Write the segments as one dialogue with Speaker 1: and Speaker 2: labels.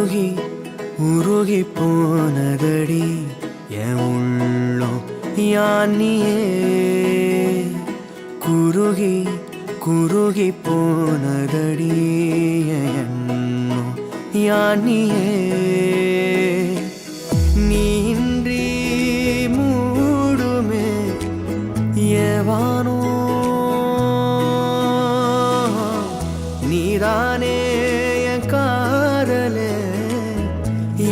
Speaker 1: உருகி உருகி போனதடி என் உள்ளம் யானியே குருகி குருகி போனதடி என் எண்ணம் யானியே நீன்றி மூடுமே ஏவானோ நீதானே என் காதலே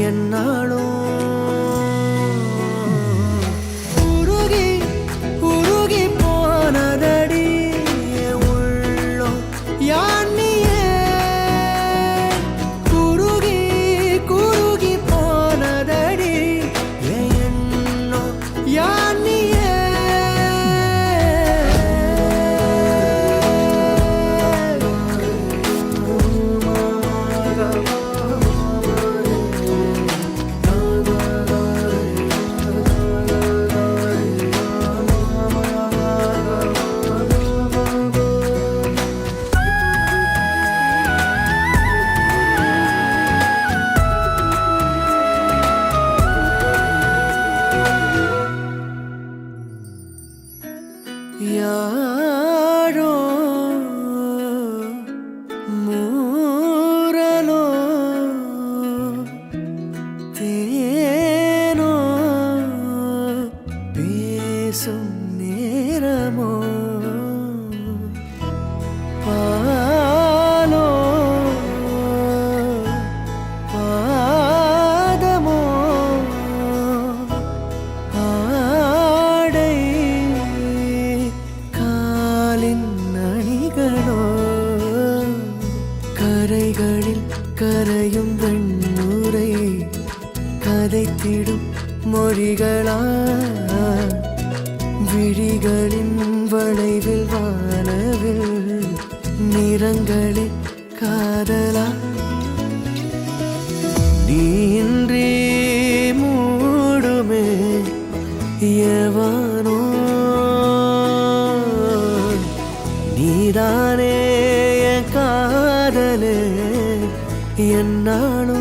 Speaker 1: என்னாலும் உருகி உருகி போனதடி உள்ளம் யானியே குருகி குருகி போனதடி எண்ணம் யானியே யாரோ மூரலோ தேனோ பேசும் நேரமோ பாலோ பாதமோ ஆடை காலின் அணிகளோ கரைகளில் கரையும் வெண்ணுரை கதைத்திடும் மொழிகளா விழிகளின் வளைவில் வானவில் நிறங்களில் காதலா நீன்றி மூடுமே எவனோ நீதானே என் காதலே என்னாலும்